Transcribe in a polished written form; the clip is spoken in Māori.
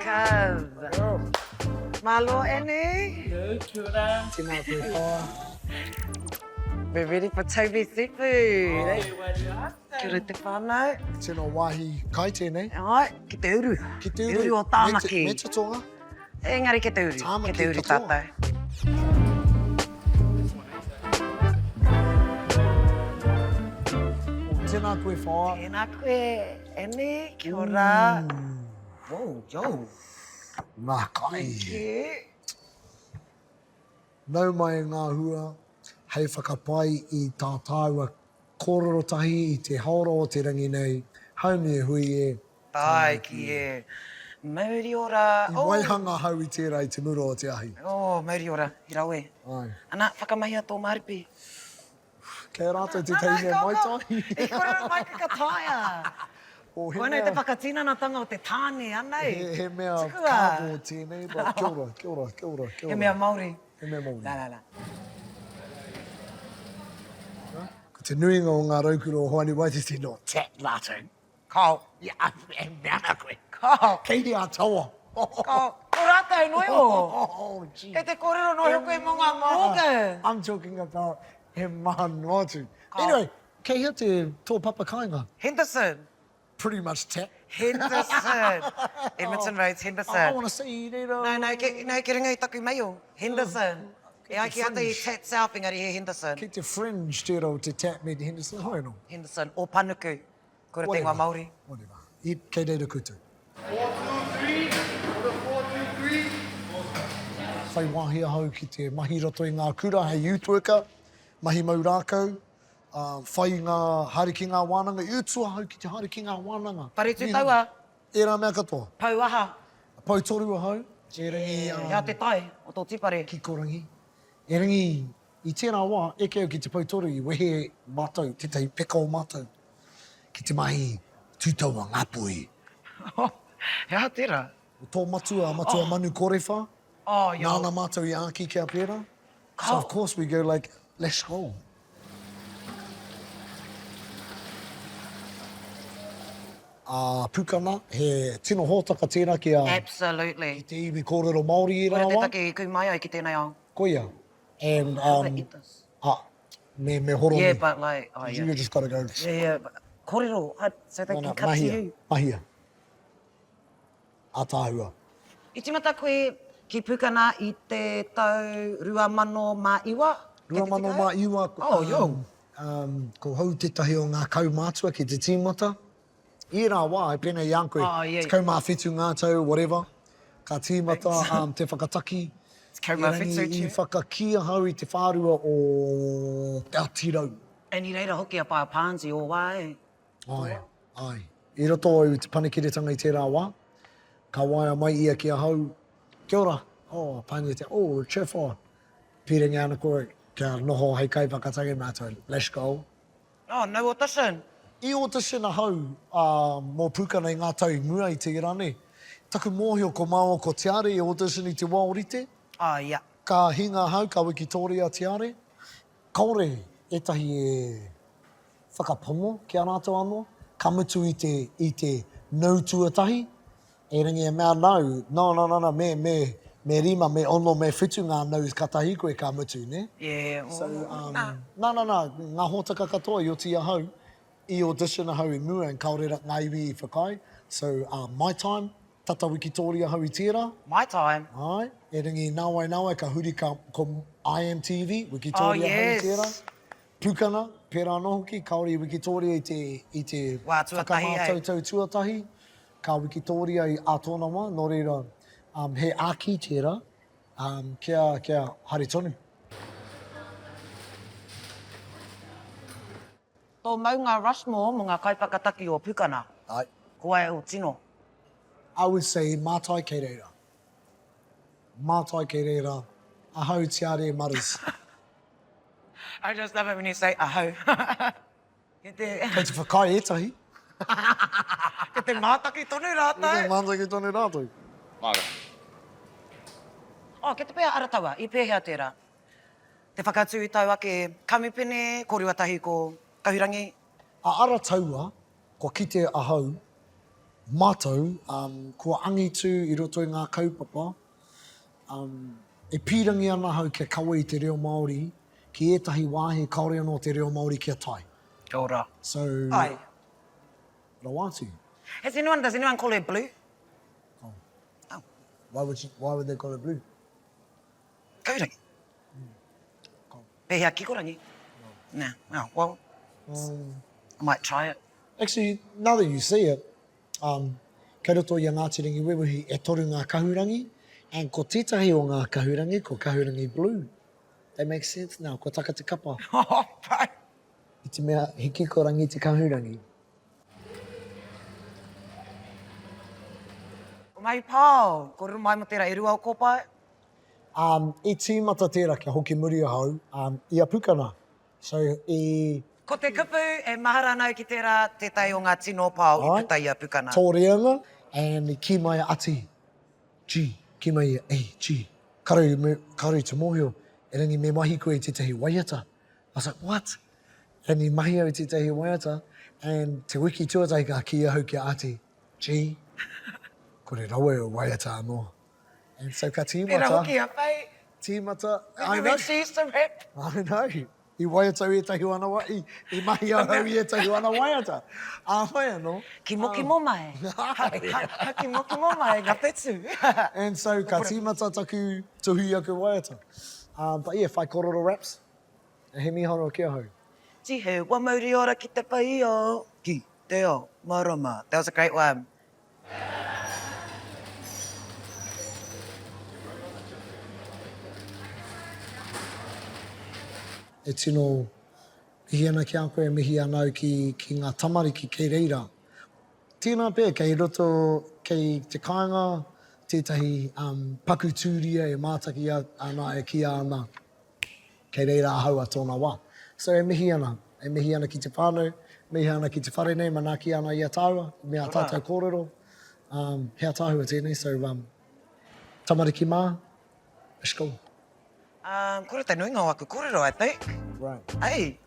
cuz. Malo, Annie? Good, Turia. Tēnā koe whaua. We're ready for Toby seafood. Kia ora te whānau. Tēnā wāhi kai tēnei. Ai, ki te uru. Ki te uru. Uru o tāmaki. Me te tonga. Engari ki te uru. Tāmaki Ki te uru katoa. tātou. Tēnā koe whaua. Tēnā koe, Annie. Kia ora. Whoa, Joe. Nā kai. Kia. Nau mai ngā hua, hei whakapai i tā tāua kōrero tahi i te haora o te rangi nei. Haumi e hui e. Tai ki e. Mauri ora. I waihanga hau i tērā i te muro o te ahi. Oh, mauri ora. I rawe. Ai. Ana, whakamahi a tō maripi. Kei rātou te teine mai tai. I kore mai ka taia. O he Koe nei te whakatinanatanga o te tāne, anei. He mea Tukua. kāpō tēnei, but kia ora, kia ora, kia ora, kia ora. He mea Māori. He mea Māori. La. Ko te nuinga o ngā raukuro o hoani wai te tino, chat rātou. Kau. Ia, e meana koe. Kau. Kei te ataua. Kau. Ko rātou noi o. Oh, gee. Kei te kōrero noi o koe mo ngā Morgan. I'm talking about he maha noatu. Anyway, kei hea te tō papa kāinga. Henderson. Pretty much tap. Henderson. Edmonton Roads, Henderson. I want to see you know. No, ke ringa i taku mai o. Henderson. E ai ki ata i Chat South engari he Henderson. Ki te fringe tēro te tap me te Henderson. Hoi no. Henderson. O Panuku. Ko re te ngā Māori. Whatever. I kei reira kutu. 4-2-3. 4-2-3. Whai wāhi ahau ki te mahi roto i ngā kura, hei youth worker, mahi mau rākau, whai ngā haere ki ngā wānanga, i utua hau ki te haere ki ngā wānanga. Pare tū taua. E rā mea katoa. Pau aha. Pau toru ahau, e rangi Hea te tai o tō tipare. ki korangi. E rangi i tēnā wā, e keo ki te pau toru i wehe mātou, te tei peka o mātou, ki te mahi tūtaua ngāpui. Hea tērā. O tō matua manu korewha, Oh, yo. nāna mātou i āki kia pērā. So of course we go like, let's go. Pukana, he tino hōtaka tēnā ki a Absolutely. te iwi kōrero Māori i Kore rā te wā. take kui mai ai ki tēnei ao. Koia. And, How do I eat this? me horo Yeah, me. but like, oh You yeah. just gotta go. Yeah. But kōrero, so they can cut to you. Mahia. Ātāhua. I timata koe ki Pukana i te tau 2001. Rua mano mā iwa. Oh, yo. Ko hau tetahi o ngā kaumātua ki te tīmata. I rā wā, e pēnei i koe. Oh, yeah. Te kaumāwhitu ngātau, whatever. Ka tīmata, te whakataki. It's kaumāwhitu I too. whakakia hau i te whārua o te Aotearoa. E ni reira hoki a pā pānzi o wai. Ai. I roto au te panekiretanga i tērā wā. Ka waia mai ia ki a hau. Kia ora. Oh, pāngi te, oh, chewha. Pīringa ana koe, kia noho hei kai whakatangi mātou. Let's go. Oh, no audition. I audition a hau mō Pukana i ngā tau i mua i te irane. Taku mōhio ko māo ko Tiare i audition i te Waorite. Oh, yeah. Ka hinga hau, ka wiki Turia Tiare. Kaore, etahi e whakapomo ki a rātou anō. Ka mutu i te nau tuatahi. E ringi e mea nau. No, me rima, me ono, me whitu ngā nau katahi koe ka mutu, ne? Yeah. So, nah. ngā hōtaka katoa i o tia hau. I audition a hau i mua, and kaore ngā iwi i whakai. So, my time, tata wiki Turia hau i tērā. My time. Ai, e ringi nāwai ka huri ko IMTV, wiki Oh, Turia hau yes. i tērā. Pukana, pērā no hoki, kaore i wiki Turia i te Wā, tuatahi, whakamātautau tuatahi. Ka wiki Turia i ātona wā, nō reira, he āki tērā, kia hari tonu. Tō maunga Rushmore mo ngā kaipakataki o Pukana. Ai. Ko ai o tino. I would say mātai kei reira. Mātai kei reira, ahau tiare maris. I just love it when you say ahau. Ke te... Kei te whakai etahi. Ke te mātaki tonu rātai. Te manda ki tonu rātou. Māga. Oh, ke te pēa Arataua, i pēhea tērā. Te whakatū i tau ake kamipene, kōriwatahi ko kahurangi. A Arataua, ko kite ahau, mātou, kua angitu I roto I ngā kaupapa, e pīrangi ana hau ke kaua I te reo Māori, ki ētahi wāhi kaore anō te reo Māori kia tai. Kia ora. So, Ai. rawatu. Does anyone call it blue? Oh. Oh. Why would they call it blue? Kaurangi. Pehea kikorangi? No. Oh, well, I might try it. Actually, now that you see it, kei roto I a Ngāti Rangi Wewehi e toru ngā kahurangi, and ko tētahi o ngā kahurangi, ko kahurangi blue. They make sense now, ko taka te kapa. Oh, right. I te mea, he kikorangi te kahurangi. Ko mai pāo, ko ruru mai mo tērā e rua o kōpai? I tīmata tērā kia hoki muri ahau, I a pukana. So, Ko te kupu e mahara nau ki tērā tētai o ngā tino pāo I puta I a pukana. tō reanga, and I ki mai ati, G, ki mai ei, G. Karu te mōhio, e rangi me mahi koe tētahi waiata. I was like, what? And I mahi au tētahi waiata, and te wiki tuatai ka ki ahau ki a ati, G, kore rawe o waiata anō. And so ka tīmata. Pēra hoki a whai. Tīmata, I I know. know. She's the rep. I know. I waiata I tahi wana wai, I mahi au hau I tahi wana waiata. A whai anō. Ki moki mo mai. Ki moki mo mai, ngā petu. And so ka tīmata taku tuhi aku waiata. But yeah, whai kororo raps. E he miharo kia hau. Ti he wa mauri ora ki te pai o. Ki te o, marama. That was a great one. E tino mihi ana ki a koe, mihi anau ki ngā tamariki kei reira. Tēnā pēr, kei roto, kei te kāinga, tētahi paku tūria e mātaki ana e kia ana. Kei reira ahau a tōna wā. So e mihi ana ki te whānau, mihi ana ki te wharenei, mana ki ana I Arataua, me a tātou kōrero. He a tāhua tēnei, so tamariki mā, let's go. Kore te nuinga o aku kōrero, I think. Right. Hey.